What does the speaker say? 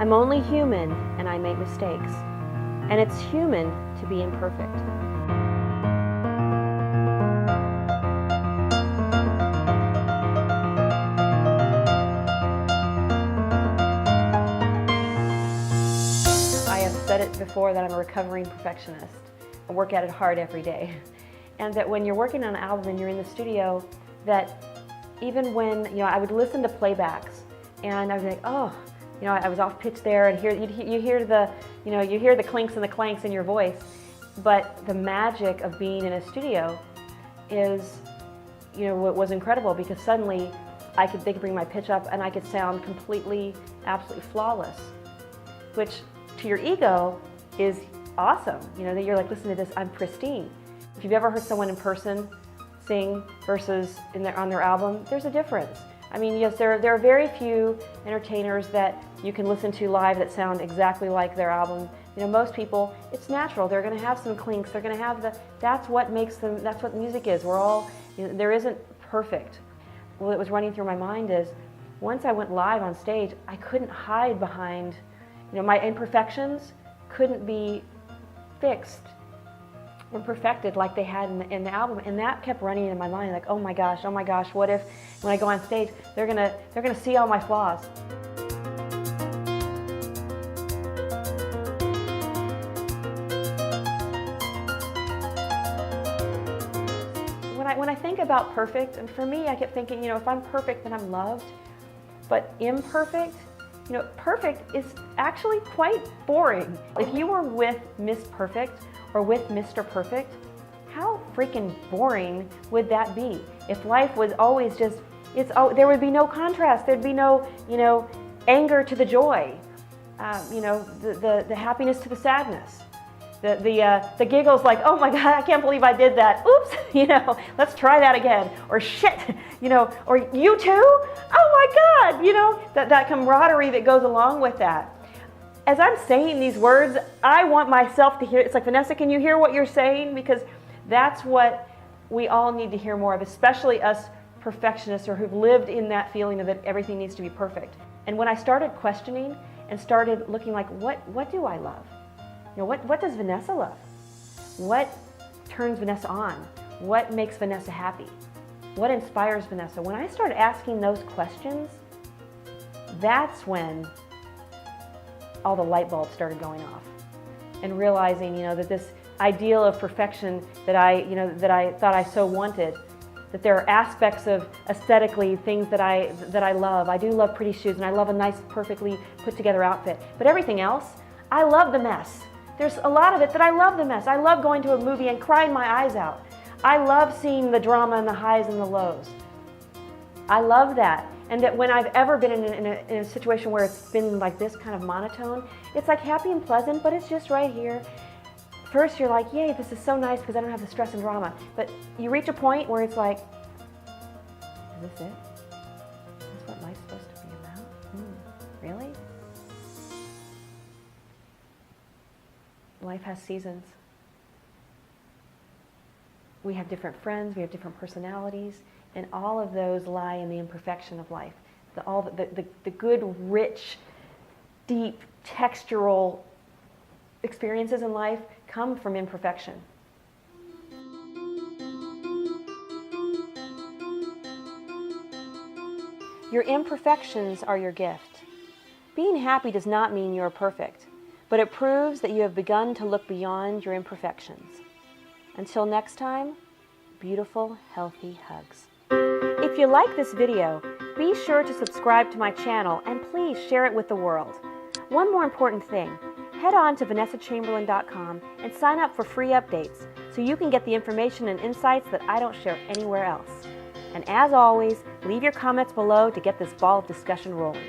I'm only human and I make mistakes. And it's human to be imperfect. I have said it before that I'm a recovering perfectionist. I work at it hard every day. And that when you're working on an album and you're in the studio, that even when, I would listen to playbacks and I was like, oh, I was off pitch there, and you hear the clinks and the clanks in your voice. But the magic of being in a studio is, what was incredible, because suddenly they could bring my pitch up and I could sound completely, absolutely flawless, which to your ego is awesome. That you're like, listen to this, I'm pristine. If you've ever heard someone in person sing versus on their album, there's a difference. I mean, yes, there are very few entertainers that you can listen to live that sound exactly like their album. Most people, it's natural. They're going to have some clinks. They're going to have that's what makes them, that's what music is. We're all, there isn't perfect. What was running through my mind is, once I went live on stage, I couldn't hide behind, my imperfections couldn't be fixed and perfected like they had in the album, and that kept running in my mind, like, oh my gosh, what if when I go on stage they're gonna see all my flaws. When I think about perfect, and for me I kept thinking, if I'm perfect then I'm loved, but imperfect, perfect is actually quite boring. If you were with Miss Perfect or with Mr. Perfect, how freaking boring would that be? If life was always just, there would be no contrast, there'd be no, anger to the joy, the happiness to the sadness, the giggles like, oh my God, I can't believe I did that, oops, let's try that again, or shit, or you too? Oh my God, that camaraderie that goes along with that. As I'm saying these words, I want myself to hear. It's like, Vanessa, can you hear what you're saying? Because that's what we all need to hear more of, especially us perfectionists or who've lived in that feeling of that everything needs to be perfect. And when I started questioning and started looking like, what do I love? What does Vanessa love? What turns Vanessa on? What makes Vanessa happy? What inspires Vanessa? When I started asking those questions, that's when all the light bulbs started going off, and realizing, that this ideal of perfection that I thought I so wanted, that there are aspects of aesthetically things that I love. I do love pretty shoes, and I love a nice, perfectly put together outfit. But everything else, I love the mess. There's a lot of it that I love the mess. I love going to a movie and crying my eyes out. I love seeing the drama and the highs and the lows. I love that. And that when I've ever been in a situation where it's been like this kind of monotone, it's like happy and pleasant, but it's just right here. First you're like, yay, this is so nice because I don't have the stress and drama. But you reach a point where it's like, is this it? Is this what life's supposed to be about? Really? Life has seasons. We have different friends, we have different personalities, and all of those lie in the imperfection of life. The good, rich, deep, textural experiences in life come from imperfection. Your imperfections are your gift. Being happy does not mean you are perfect, but it proves that you have begun to look beyond your imperfections. Until next time, beautiful, healthy hugs. If you like this video, be sure to subscribe to my channel and please share it with the world. One more important thing, head on to vanessachamberlin.com and sign up for free updates so you can get the information and insights that I don't share anywhere else. And as always, leave your comments below to get this ball of discussion rolling.